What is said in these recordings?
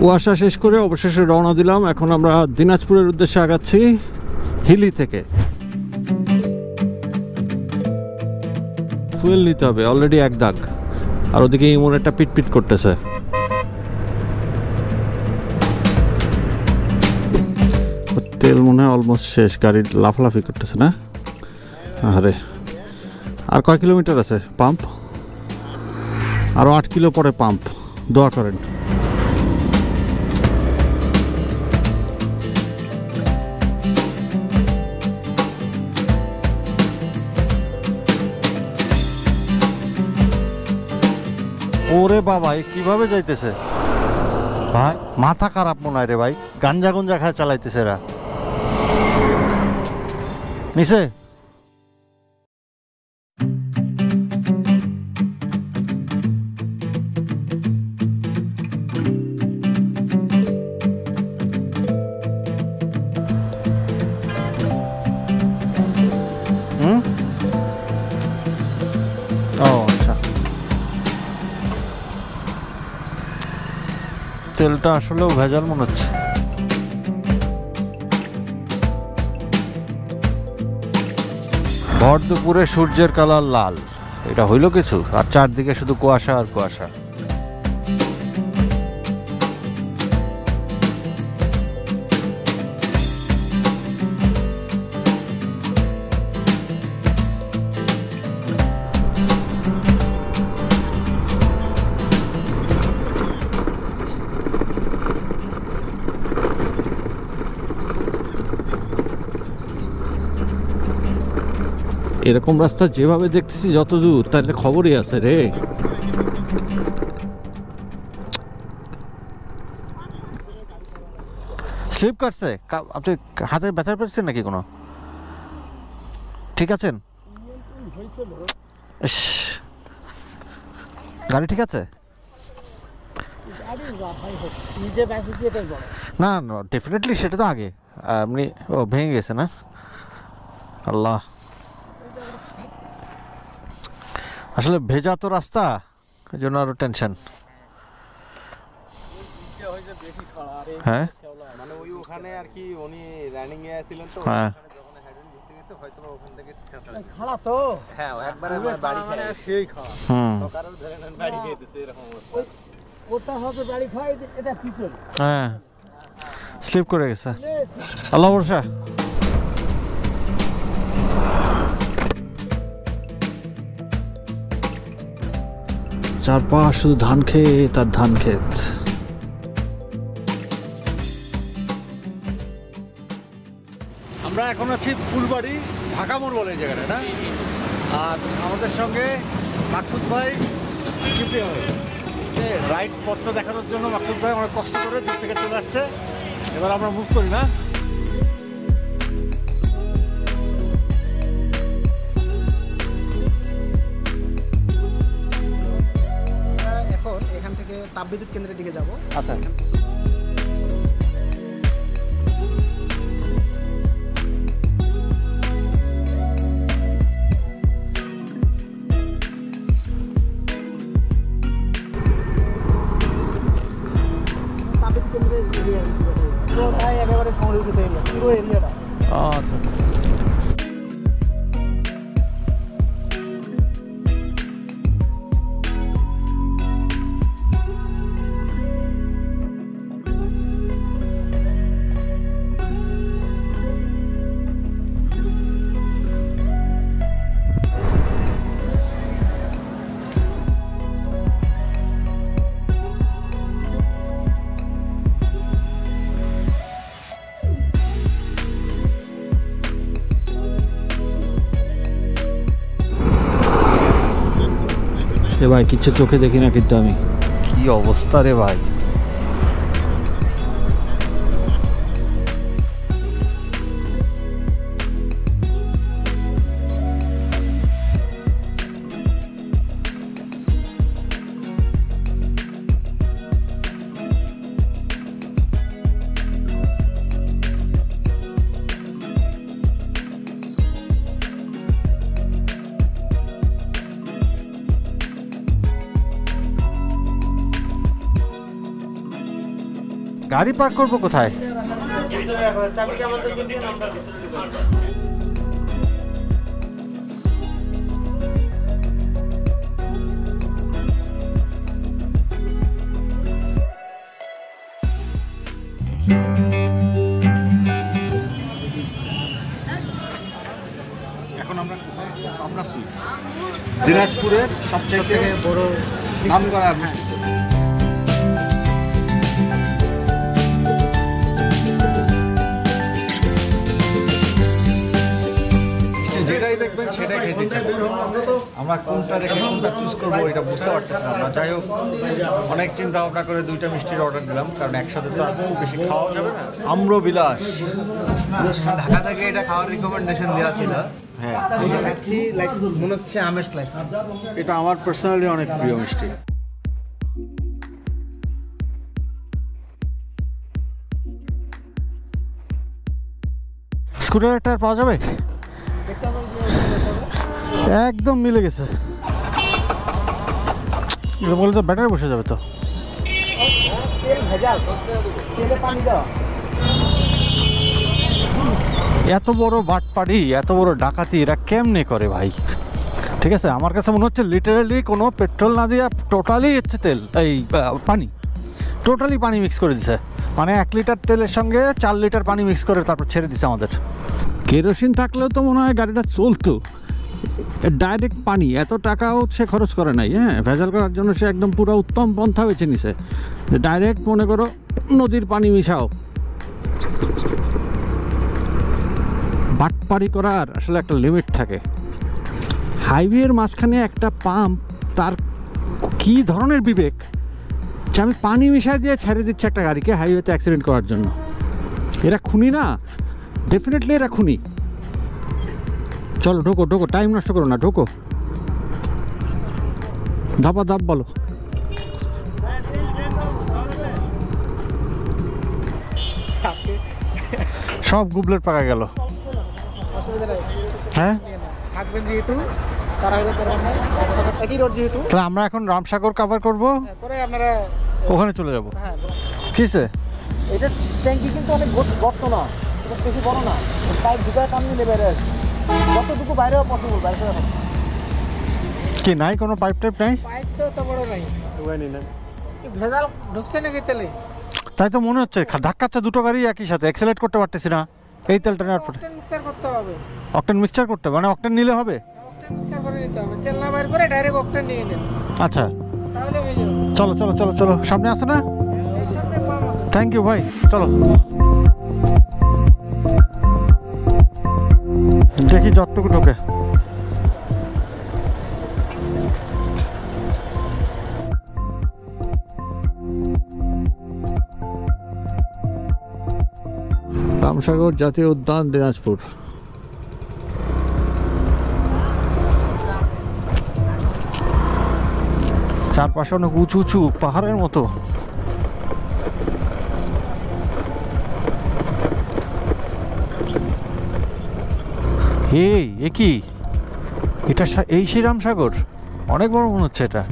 কুয়াশা শেষ করে অবশেষে রওনা দিলাম। এখন আমরা দিনাজপুরের উদ্দেশ্যে আগাচ্ছি হিলি থেকে। ফুয়েল নিতে হবে, অলরেডি এক দাগ, আর ওদিকে ইমন একটা পিটপিট করতেছে। তেল মনে হয় অলমোস্ট শেষ, গাড়ি লাফালাফি করতেছে না? আরে আর কয় কিলোমিটার আছে পাম্প? আরও 8 কিলো পরে পাম্প, দোয়া করেন। ওরে বাবা, কিভাবে যাইতেছে ভাই? মাথা খারাপ মনে হয় রে ভাই, গাঞ্জা গুঞ্জা খায় চালাইতেছে এরা। নিচে তেলটা আসলেও ভেজাল মনে হচ্ছে। ভর দুপুরে সূর্যের কালার লাল, এটা হইল কিছু? আর চারদিকে শুধু কুয়াশা আর কুয়াশা। এরকম রাস্তা যেভাবে দেখতেছি যত দূর, তাহলে খবরই আছে রে। স্লিপ কাটছে? আপনি হাতে ব্যথা পেয়েছেন নাকি কোনো? ঠিক আছেন? গাড়ি ঠিক আছে? না না, ডেফিনেটলি সেটা তো আগে আপনি ভেঙে গেছে না? আল্লাহ, আসলে ভেজা তো রাস্তা, এই জন্য আরো টেনশন। হ্যাঁ মানে ওই ওখানে আর কি উনি রানিং এ ছিলেন তো, হ্যাঁ যখন হেডেন ঘুরতে গেছে হয়তো ওখান থেকে খাড়া তো, হ্যাঁ একবারে বাড়ি খায় সেই খাওয়া, তো কারণ ধরে নেন বাড়ি খেয়েছে এরকম অবস্থা। ওটা হবে বাড়ি খায়, এটা পিছন, হ্যাঁ স্লিপ করে গেছে। আল্লাহ ভরসা। চারপাশ শুধু ধান ক্ষেত আর ধান ক্ষেত। আমরা এখন আছি ফুলবাড়ি, ঢাকা মোড় বলে এই জায়গাটা না? আর আমাদের সঙ্গে মাকসুদ ভাই, রাইট পথটা দেখানোর জন্য মাকসুদ ভাই অনেক কষ্ট করে দূর থেকে চলে আসছে। এবার আমরা মুভ করি না? এখান থেকে তাপবিদ্যুৎ কেন্দ্রের দিকে যাব। আচ্ছা, তাপবিদ্যুৎ কেন্দ্রের এরিয়া একেবারে সংরক্ষিত এরিয়া, পুরো এরিয়াটা। আচ্ছা সে ভাই, কিচ্ছু চোখে দেখি না কিন্তু আমি। কি অবস্থা রে ভাই! গাড়ি পার্ক করবো কোথায়? এখন আমরা পাবনা সুইটস, দিনাজপুরের সবচেয়ে বড় নাম করা যেটাই দেখবেন সেটাই খেতে চাই। আমরা কোনটা রেখে কোনটা চুজ করবো এটা বুঝতে পারতেছি না। যাই হোক, অনেক চিন্তা ভাবনা করে 2টা মিষ্টির অর্ডার দিলাম, কারণ একসাথে তো আর খুব বেশি খাওয়া যাবে না। আম্রবিলাস ঢাকা থেকে এটা খাওয়ার রিকমেন্ডেশন দেওয়া ছিল। হ্যাঁ, এটা খাচ্ছি লাইক মনে হচ্ছে আমের স্লাইস। এটা আমার পার্সোনালি অনেক প্রিয় মিষ্টি। স্কুটার একটা পাওয়া যাবে? একদম মিলে গেছে। এটা বলে তো ব্যাটারি বসে যাবে তো। এত বড় বাটপাড়ি, এত বড় ডাকাতি এরা কেমনে করে ভাই? ঠিক আছে, আমার কাছে মনে হচ্ছে লিটারালি কোনো পেট্রোল না দিয়ে টোটালি হচ্ছে তেল, এই পানি, টোটালি পানি মিক্স করে দিছে। মানে 1 লিটার তেলের সঙ্গে 4 লিটার পানি মিক্স করে তারপর ছেড়ে দিছে আমাদের। কেরোসিন থাকলেও তো মনে হয় গাড়িটা চলতো। ডাইরেক্ট পানি, এত টাকাও সে খরচ করে নাই। হ্যাঁ, ভেজাল করার জন্য সে একদম পুরো উত্তম পন্থা বেছে নিছে, যে ডাইরেক্ট মনে করো নদীর পানি মিশাও। বাটপাড়ি করার আসলে একটা লিমিট থাকে। হাইওয়ের মাঝখানে একটা পাম্প, তার কি ধরনের বিবেক যে আমি পানি মিশাই দিয়ে ছেড়ে দিচ্ছে একটা গাড়িকে হাইওয়েতে অ্যাক্সিডেন্ট করার জন্য। এরা খুনি না? ডেফিনেটলি এরা খুনি। চলো ঢোকো ঢোকো, টাইম নষ্ট করো না, ঢোকো, ধাপা ধাপ বলো। সব গুবলেট পাকা গেল। হ্যাঁ, থাকবেন যেহেতু একই রোড যেহেতু, তাহলে আমরা এখন রামসাগর কভার করব, করে আপনারা ওখানে চলে যাব। হ্যাঁ, কিসে? এটা ট্যাঙ্কি কিন্তু অনেক গর্ত না, এটা বেশি বড় না, পাইপ ঢুকায় পানি নিলে বেড়ে আসে, যতটুকু বাইরে পসিবল বাইরে করে। কি নাই, কোনো পাইপ টাইপ নাই? পাইপ তো অত বড় নাই, ভেজাল ঢুকছে নাকি তেলে? তাই তো মনে হচ্ছে। ধাক্কাচ্ছে দুটো গাড়ি একই সাথে, অ্যাক্সেলেরেট করতে পারতেছি না এই তেলটা নেওয়ার পরে। অকটেন মিক্সার করতে হবে। অকটেন মিক্সচার করতে, মানে অকটেন নিলে হবে? অকটেন মিক্সার করে নিতে হবে, তেল না বাইর করে ডাইরেক্ট অকটেন নিয়ে নেন, আচ্ছা তাহলে হয়ে যাবে। চলো চলো চলো চলো, সামনে আছে না? এই সামনে পাম আছে। থ্যাংক ইউ ভাই, চলো দেখি যতটুকু ঢোকে। রামসাগর জাতীয় উদ্যান, দিনাজপুর। চারপাশে অনেক উঁচু উঁচু পাহাড়ের মতো। এ কি এটা? এই সেই রামসাগর? অনেক বড় মনে হচ্ছে এটা।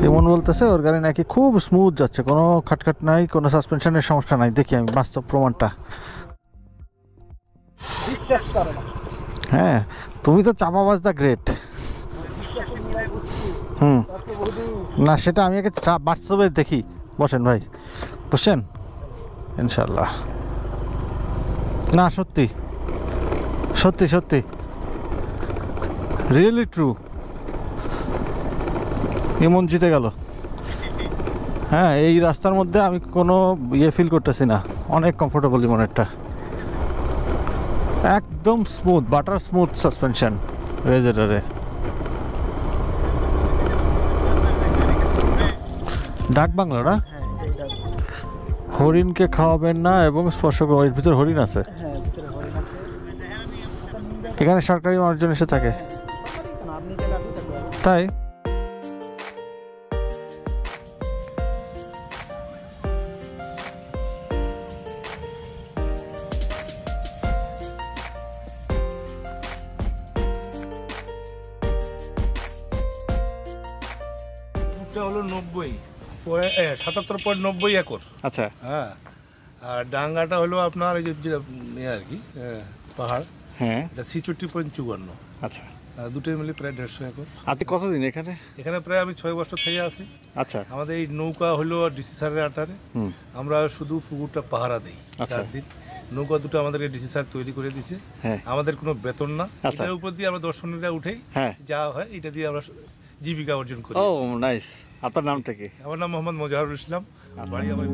এমন বলতেছে ওর গাড়ি নাকি খুব স্মুথ যাচ্ছে, কোনো খাটখাট নাই, কোনো সাসপেনশনের সমস্যা নাই। দেখি আমি বাস্তব প্রমাণটা। বিশ্বাস করে না। হ্যাঁ, তুমি তো চাপাবাজ দা গ্রেট। হুম, না সেটা আমি আগে বাস্তবে দেখি। বসেন ভাই, বসেন। ইনশাল্লাহ, না সত্যি সত্যি সত্যি, রিয়েলি ট্রু। ইমন জিতে গেল। হ্যাঁ, এই রাস্তার মধ্যে আমি কোনো ইয়ে ফিল করতেছি না, অনেক কমফোর্টেবল ইমনেরটা, একদম স্মুথ, বাটার স্মুথ সাসপেনশন রেজেটারে। ডাক বাংলা না? হ্যাঁ এটাই ডাক। হরিণকে খাওয়াবেন না এবং স্পর্শ করবেন। এর ভিতর হরিণ আছে? হ্যাঁ ভিতরে হরিণ আছে। এখানে সরকারি মানুষজন এসে থাকে? আপনি চাইলে আপনি থাকতে পারবেন। তাই? হলো 77.90 একর। আচ্ছা। হ্যাঁ, আর ডাঙ্গাটা হলো আপনার এই যে আর কি পাহাড়, হ্যাঁ, এটা 66.54। আচ্ছা। দুটোই মিলে প্রায় 150 একর। আপনি কতদিন এখানে? এখানে প্রায় আমি 6 বছর থেকে আছি। আচ্ছা। আমাদের এই নৌকা হলো ডিসি স্যারের আন্ডারে। আমরা শুধু পুকুরটা পাহারা দিই 4 দিন। নৌকা দুটো আমাদেরকে ডিসি স্যার তৈরি করে দিছে। আমাদের কোনো বেতন না, এটার উপর দিয়ে আমরা দর্শনীরা উঠেই যা হয় এটা দিয়ে আমরা জীবিকা অর্জন করি। ও নাইস। আপনার নামটা কি? আমার নাম মোহাম্মদ মোজাহারুল ইসলাম, বাড়ি আমার।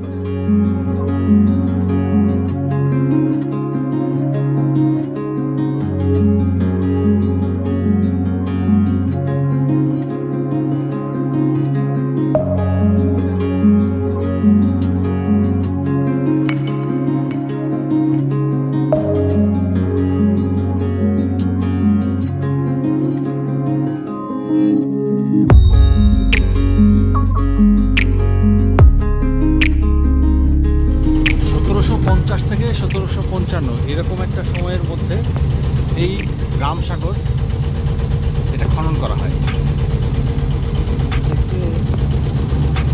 থেকে 1755 এরকম একটা সময়ের মধ্যে এই রামসাগর এটা খনন করা হয়।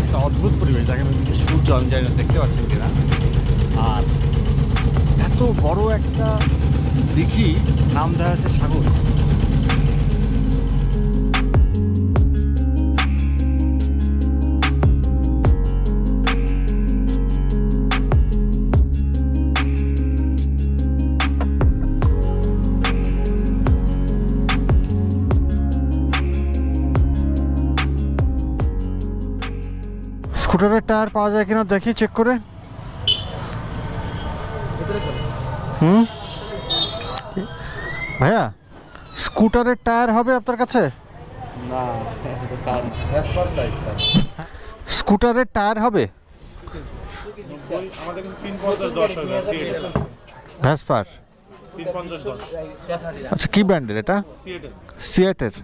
একটা অদ্ভুত পরিবেশ, যাকে সূর্য আমি জানি না দেখতে পাচ্ছেন কিনা। আর এত বড় একটা দিঘি, নাম দেওয়া হচ্ছে সাগর। স্কুটারের টায়ার পাওয়া যায় কিনা দেখি, চেক করে। ভাইয়া, স্কুটারের টায়ার হবে আপনার কাছে? না, স্কুটারের টায়ার হবে? আমাদের কাছে 350-10 হবে ভ্যাসপার। 350-10। আচ্ছা, কি ব্র্যান্ডের এটা? সিয়েটের।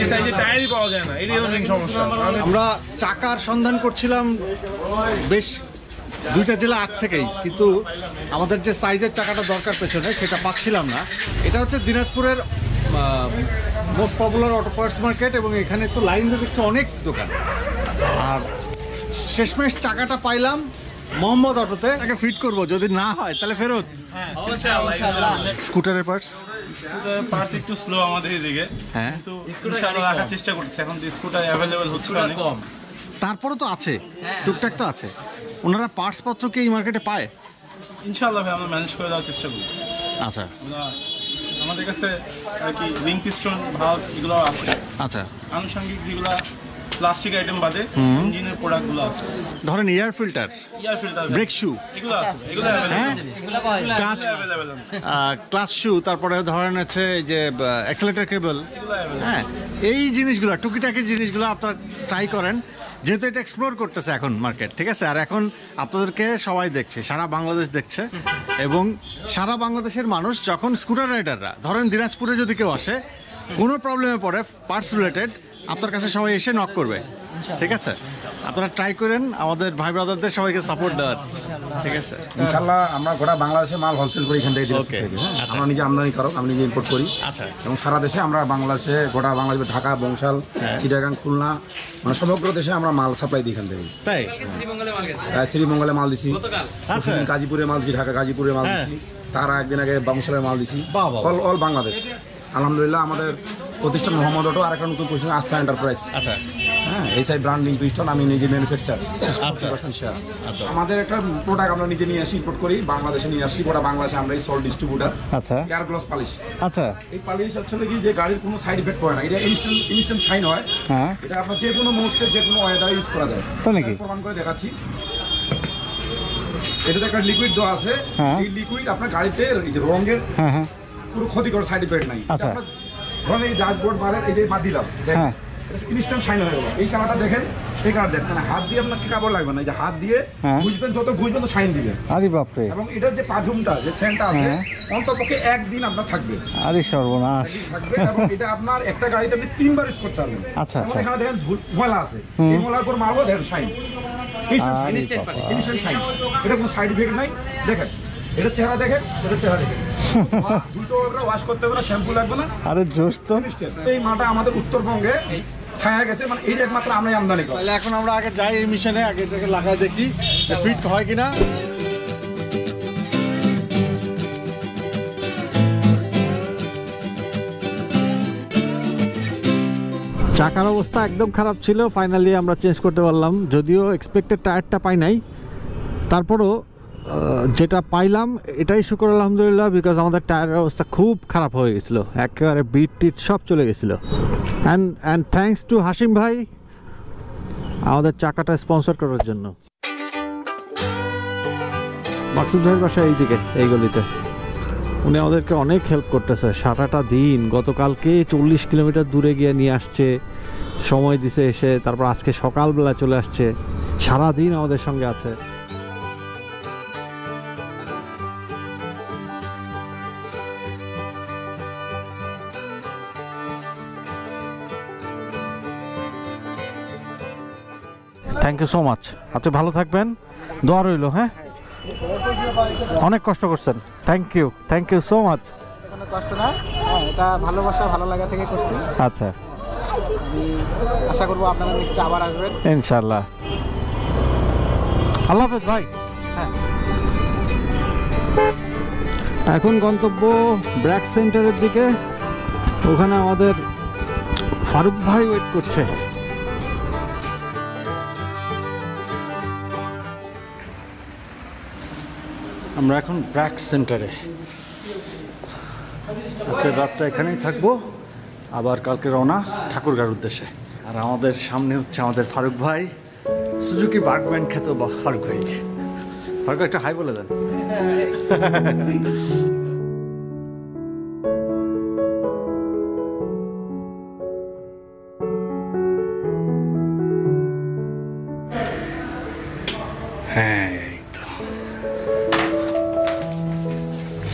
এই সাইজে টায়ারই পাওয়া যায় না, এটাই হলো মেইন সমস্যা। আমরা চাকার সন্ধান করছিলাম বেশ 2টা জেলা আগ থেকেই, কিন্তু আমাদের যে সাইজের চাকাটা দরকার পেছনে সেটা পাচ্ছিলাম না। এটা হচ্ছে দিনাজপুরের most popular auto parts market, এবং এখানে তো লাইন দিয়ে দেখছি অনেক দোকান। আর শেষমেশ চাকাটা পাইলাম মোহাম্মদ অটোতে। তাকে ফিট করব, যদি না হয় তাহলে ফেরত। স্কুটারের পার্টস একটু স্লো আমাদের এদিকে, কিন্তু ইনশাআল্লাহ রাখার চেষ্টা করতেছি। এখন তো স্কুটার অ্যাভেলেবল হচ্ছে না, কম। তারপরে তো আছে, টুকটাক তো আছে। ওনারা পার্টস পত্র কি এই মার্কেটে পায়? ইনশাআল্লাহ ভাই আমরা ম্যানেজ করে দেওয়ার চেষ্টা করি। আচ্ছা, আমাদের কাছে আর কি রিং পিস্টন, ভালভ এগুলো আছে। আচ্ছা, আনুষঙ্গিক যেগুলো প্লাস্টিক আইটেম বাদে ইঞ্জিনের প্রোডাক্টগুলো আছে। ধরেন এয়ার ফিল্টার, ব্রেক শু, এগুলো আছে, এগুলো ক্লাচ শু, তারপরে ধরেন হচ্ছে যে অ্যাক্সেলেটর কেবল, হ্যাঁ, এই জিনিসগুলো টুকিটাকি জিনিসগুলো আপনারা ট্রাই করেন, যেহেতু এটা এক্সপ্লোর করতেছে এখন মার্কেট, ঠিক আছে? আর এখন আপনাদেরকে সবাই দেখছে, সারা বাংলাদেশ দেখছে, এবং সারা বাংলাদেশের মানুষ যখন স্কুটার রাইডাররা ধরেন দিনাজপুরে যদি কেউ আসে, কোনো প্রবলেমে পড়ে পার্টস রিলেটেড, আপনার কাছে সবাই এসে নক করবে, ঠিক আছে? আপনারা ট্রাই করেন আমাদের ভাই ব্রাদারদের সবাইকে সাপোর্ট দেওয়ার, ঠিক আছে? ইনশাআল্লাহ আমরা গোটা বাংলাদেশে মাল হোলসেল করি এখান থেকে। আমরা নিজে আমদানিকারক, আমি নিজে ইম্পোর্ট করি। আচ্ছা। এবং সারা দেশে আমরা বাংলাদেশে, গোটা বাংলাদেশে, ঢাকা, বংশাল, চিটাগাং, খুলনা, মানে সমগ্র দেশে আমরা মাল সাপ্লাই দিই এখান থেকে। তাই? শ্রীমঙ্গলে মাল দিছি, গাজীপুরে মাল দিছি, ঢাকা গাজীপুরে মাল দিছি, তার একদিন আগে বংশালের মাল দিছি, অল বাংলাদেশ। আলহামদুলিল্লাহ আমাদের প্রতিষ্ঠান মোহাম্মদ অটো, আর একটা নতুন প্রতিষ্ঠান আস্থা এন্টারপ্রাইজ। আচ্ছা, হ্যাঁ, এই সাইড ব্র্যান্ডিং পিস্টন আমি নিজে ম্যানুফ্যাকচার। আমাদের একটা প্রোডাক্ট আমরা নিজে নিয়ে আসি, ইম্পোর্ট করি, বাংলাদেশে নিয়ে আসি, গোটা বাংলাদেশে আমরা এই সল ডিস্ট্রিবিউটার। আচ্ছা, এয়ার গ্লাস পালিশ। আচ্ছা, এই পালিশ আসলে কি, যে গাড়ির কোনো সাইড ইফেক্ট করে না, এটা ইনস্ট্যান্ট শাইন হয়। হ্যাঁ, এটা আপনার যে কোনো মুহূর্তে যে কোনো ওয়েদারে ইউজ করা যায়। তাই নাকি? প্রমাণ করে দেখাচ্ছি। এটাতে একটা লিকুইড দেওয়া আছে, এই লিকুইড আপনার গাড়িতে এই যে রঙের পুরো ক্ষতিকর সাইড ইফেক্ট নাই। আচ্ছা, ধরেন এই ড্যাশবোর্ড মারেন, এই যে মা দিলাম, হ্যাঁ ইনস্ট্যান্ট শাইন হয়ে গেল। এই কালারটা দেখেন, এই কালার দেখেন, মানে হাত দিয়ে আপনার কাপড় লাগবে না, এই যে হাত দিয়ে ঘুষবেন, যত ঘুষবেন তো শাইন দিবে। আরে বাপরে, এবং এটার যে পারফিউমটা, যে সেন্টটা আছে, অন্ততপক্ষে একদিন আপনার থাকবে। আরে সর্বনাশ। থাকবে এবং এটা আপনার একটা গাড়িতে আপনি 3 বার ইউজ করতে পারবেন। আচ্ছা আচ্ছা, এখানে দেখেন ময়লা আছে, এই ময়লার উপর মারবো, দেখেন শাইন, ইনস্ট্যান্ট শাইন। এটা কোনো সাইড ইফেক্ট নাই। দেখেন এটা চেহারা দেখেন, এটা চেহারা দেখেন, দুটো ওয়াশ করতে হবে না, শ্যাম্পু লাগবে না। আরে জোশ তো। এই মাটা আমাদের উত্তরবঙ্গে ছায়া গেছে, মানে এইটা একমাত্র আমরাই আমদানি করি। তাহলে এখন আমরা আগে যাই এই মিশনে, আগে এটাকে লাগাই দেখি ফিট হয় কিনা। চাকার অবস্থা একদম খারাপ ছিল, ফাইনালি আমরা চেঞ্জ করতে পারলাম। যদিও এক্সপেক্টেড টায়ারটা পাই নাই, তারপরও যেটা পাইলাম এটাই শুকর আলহামদুলিল্লাহ, বিকজ আমাদের টায়ারের অবস্থা খুব খারাপ হয়ে গেছিলো, একেবারে বিট টিট সব চলে গেছিলো। অ্যান্ড থ্যাঙ্কস টু হাসিম ভাই আমাদের চাকাটা স্পন্সর করার জন্য। মাকসুদ ভাইয়ের বাসা এইদিকে, এই গলিতে। উনি আমাদেরকে অনেক হেল্প করতেছে সারাটা দিন। গতকালকে 40 কিলোমিটার দূরে গিয়ে নিয়ে আসছে, সময় দিছে এসে, তারপর আজকে সকালবেলা চলে আসছে, সারাদিন আমাদের সঙ্গে আছে। Thank you so much. আপনি ভালো থাকবেন, দোয়া রইল। হ্যাঁ, অনেক কষ্ট করছেন, থ্যাংক ইউ সো মাচ। কোনো কষ্ট না, এটা ভালোবাসা ভালো লাগা থেকে করছি। আচ্ছা, আশা করবো আপনারা নেক্সট আবার আসবেন ইনশাল্লাহ। আল্লাহ হাফেজ ভাই। হ্যাঁ, এখন গন্তব্য ব্র্যাক সেন্টারের দিকে। ওখানে আমাদের ফারুক ভাই ওয়েট করছে। আমরা এখন ব্র্যাক সেন্টারে, আজকের রাতটা এখানেই থাকবো, আবার কালকে রওনা ঠাকুরগাঁর উদ্দেশ্যে। আর আমাদের সামনে হচ্ছে আমাদের ফারুক ভাই, সুজুকি বার্গম্যান খ্যাত ফারুক ভাই। ফারুক ভাই একটা হাই বলে দেন। হ্যাঁ, এই তো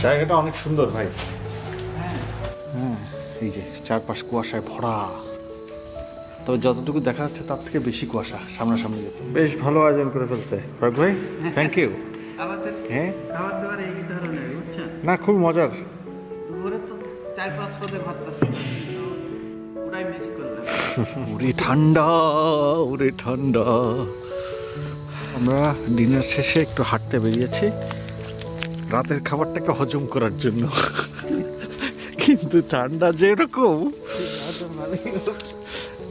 জায়গাটা অনেক সুন্দর ভাই। হ্যাঁ, এই যে চারপাশ কুয়াশায় ভরা, তবে যতটুকু দেখা যাচ্ছে তার থেকে বেশি কুয়াশা সামনাসামনি। বেশ ভালো আয়োজন করে ফেলছে ফারুক ভাই, থ্যাংক ইউ। হ্যাঁ, খাবার দাবার এই ধরনের, বুঝছো? না খুব মজার। দুপুরে তো 4-5 পদে ভাত পুরাই মিস করলাম। ওরে ঠান্ডা, ওরে ঠান্ডা। আমরা ডিনার শেষে একটু হাঁটতে বেরিয়েছি রাতের খাবারটাকে হজম করার জন্য, কিন্তু ঠান্ডা যেরকম।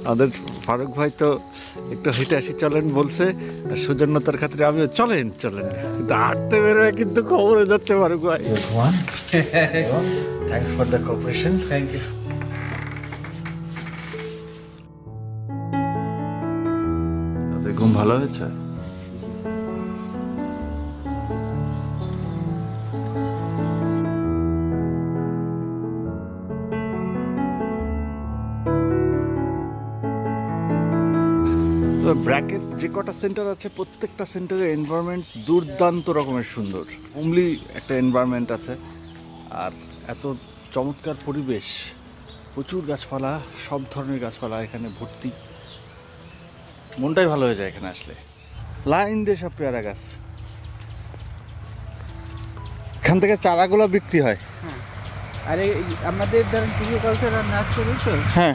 আমাদের ফারুক ভাই তো একটু হেঁটে আসি চলেন বলছে, আর সৌজন্যতার খাতিরে আমিও চলেন কিন্তু হাঁটতে বেরোয় কিন্তু খবর হয়ে যাচ্ছে ফারুক ভাই। Thanks for the cooperation. Thank you. রাতে ঘুম ভালো হয়েছে? ব্র্যাকেট যে কটা সেন্টার আছে, প্রত্যেকটা সেন্টারের এনভায়রনমেন্ট দুর্দান্ত রকমের সুন্দর, হোমলি একটা এনভায়রনমেন্ট আছে। আর এত চমৎকার পরিবেশ, প্রচুর গাছপালা, সব ধরনের গাছপালা এখানে ভর্তি। মনটাই ভালো হয়ে যায় এখানে আসলে। লাইন দিয়ে সব পেয়ারা গাছ, এখান থেকে চারাগুলো বিক্রি হয়। আরে আমাদের ধরেন টিভিকালচার আর নার্সারি তো, হ্যাঁ,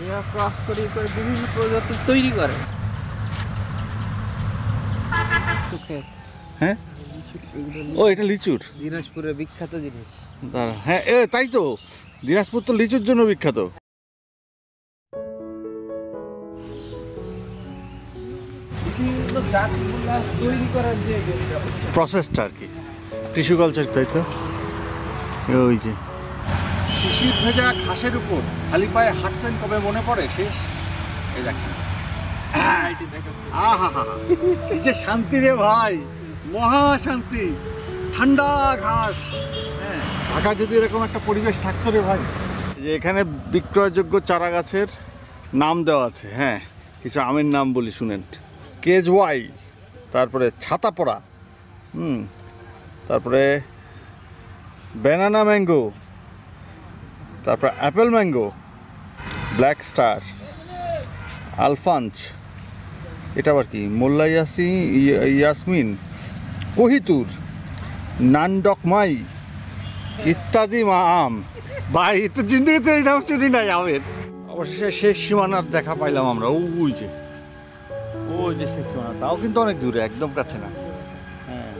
এরা ক্রস করে বিভিন্ন প্রজাতি তৈরি করে। হ্যাঁ, ও এটা লিচুর, দিনাজপুরের বিখ্যাত জিনিস। হ্যাঁ তাই তো, দিনাজপুর তো লিচুর জন্য বিখ্যাত। বিভিন্ন জাতগুলা তৈরি করার যে প্রসেসটা আর কি, টিস্যু কালচার, তাই তো। ওই যে শিশির ভেজা ঘাসের উপর খালি পায়ে হাঁটছেন কবে মনে পড়ে শেষ? এই দেখেন, আহা হা, এই যে শান্তি রে ভাই, মহা শান্তি, ঠান্ডা ঘাস। হ্যাঁ, ঢাকা যদি এরকম একটা পরিবেশ থাকতো রে ভাই, যে এখানে বিক্রয়যোগ্য চারা গাছের নাম দেওয়া আছে। হ্যাঁ, কিছু আমের নাম বলি শুনেন। কেজওয়াই, তারপরে ছাতাপড়া, তারপরে ব্যানানা ম্যাঙ্গো, তারপরে অ্যাপেল ম্যাঙ্গো, ব্ল্যাক স্টার, আলফাঞ্চ, এটা আবার কি, মোল্লা ইয়াসমিন, কোহিতুর, নানডকমাই ইত্যাদি আম। ভাই তো জিন্দগিতে এই নাম শুনি নাই আমের। অবশেষে শেষ সীমানার দেখা পাইলাম আমরা। ওই যে শেষ সীমানা, তাও কিন্তু অনেক দূরে, একদম কাছে না। হ্যাঁ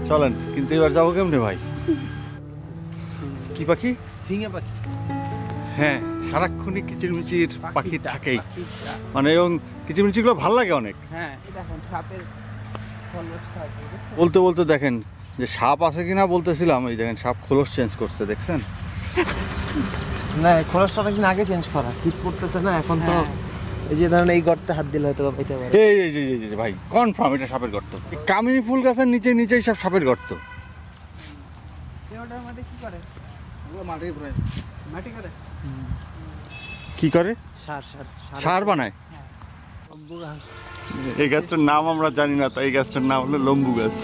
চলেন, কিন্তু এবার যাবো কেমনে ভাই? কি পাখি? ঝিঙে পাখি। হ্যাঁ, সারাক্ষণই কিচিরমিচির পাখি থাকেই, মানে এবং কিচিরমিচিরগুলো ভালো লাগে অনেক। হ্যাঁ, দেখেন সাপের খোলস থাকে। বলতে বলতে দেখেন যে সাপ আছে কিনা বলতেছিলাম, এই দেখেন সাপ খোলস চেঞ্জ করছে, দেখছেন? না, খোলসটা অনেকদিন আগে চেঞ্জ করা, শীত পড়তেছে না এখন তো। এই যে ধরেন এই গর্তে হাত দিলে হয়তো পাইতে পারে। এই ভাই কনফার্ম এটা সাপের গর্ত। কামিনী ফুল গাছের নিচেই সব সাপের গর্ত। ওটার মধ্যে কি করে? মাটি করে। কি করে? সার বানায়। হ্যাঁ। এই গাছটার নাম আমরা জানি না, তাই এই গাছটার নাম হলো লম্বু গাছ।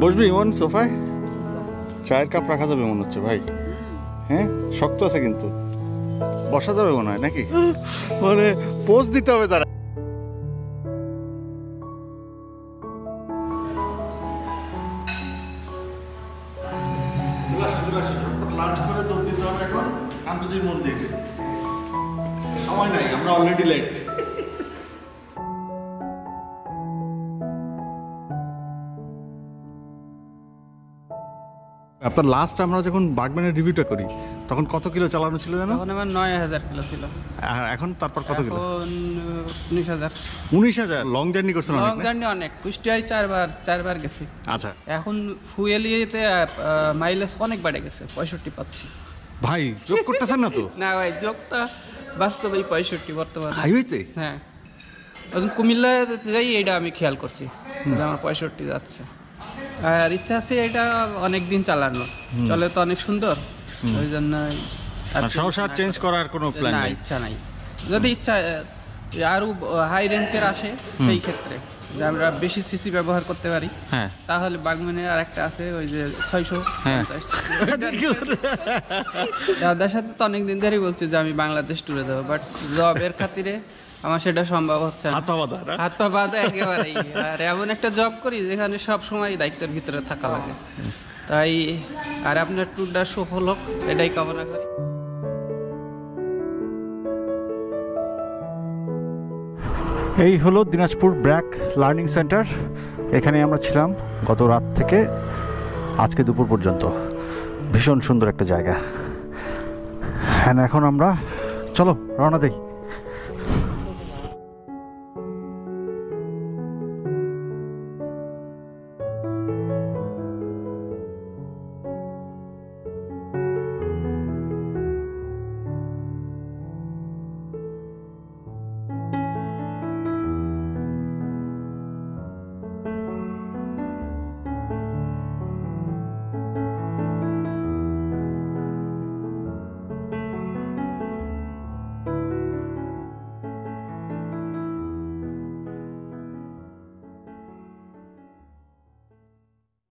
বসবি ইমন সোফায়? চায়ের কাপ রাখা যাবে মনে হচ্ছে ভাই। হ্যাঁ, শক্ত আছে কিন্তু বসা যাবে মনে হয় নাকি? মানে পোজ দিতে হবে তারা। লাঞ্চ করে দৌড় দিতে হবে এখন কান্তজির মন্দির। সময় নাই, আমরা অলরেডি লেট। আপনার লাস্ট আমরা যখন বাগম্যানের রিভিউটা করি তখন কত কিলো চালানো ছিল জানো? তখন আমার 9000 কিলো ছিল। আর এখন তারপর কত কিলো? এখন 19000। 19000? লং জার্নি করছেন অনেক? লং জার্নি অনেক, কুষ্টিয়ায় চারবার গেছি। আচ্ছা, এখন ফুয়েল ইয়েতে মাইলেজ অনেক বেড়ে গেছে, 65 পাচ্ছি। ভাই যোগ করতেছেন না তো? না ভাই, যোগটা বাস্তবেই 65 বর্তমানে হাইওয়েতে। হ্যাঁ, এখন কুমিল্লা যাই এটা আমি খেয়াল করছি যে আমার 65 যাচ্ছে। আর ইচ্ছা আছে এটা অনেক দিন চালানো, চলে তো অনেক সুন্দর, ওই জন্য সংসার চেঞ্জ করার কোনো প্ল্যান না, নেই? ইচ্ছা নাই। যদি ইচ্ছা আরো হাই রেঞ্জের আসে সেই ক্ষেত্রে যে আমরা বেশি সিসি ব্যবহার করতে পারি, হ্যাঁ, তাহলে বাগম্যানের আর একটা আছে ওই যে 600। দাদার সাথে তো অনেকদিন ধরেই বলছি যে আমি বাংলাদেশ ট্যুরে যাবো, বাট জবের খাতিরে আমার সেটা সম্ভব হচ্ছে না। হাত পা বাঁধা একেবারেই। আর এমন একটা জব করি যেখানে সব সময় দায়িত্বের ভিতরে থাকা লাগে, তাই আর আপনার ট্যুরটা সফল হোক এটাই কামনা করি। এই হলো দিনাজপুর ব্র্যাক লার্নিং সেন্টার। এখানে আমরা ছিলাম গত রাত থেকে আজকে দুপুর পর্যন্ত। ভীষণ সুন্দর একটা জায়গা। হ্যাঁ, এখন আমরা চলো রওনা দেই।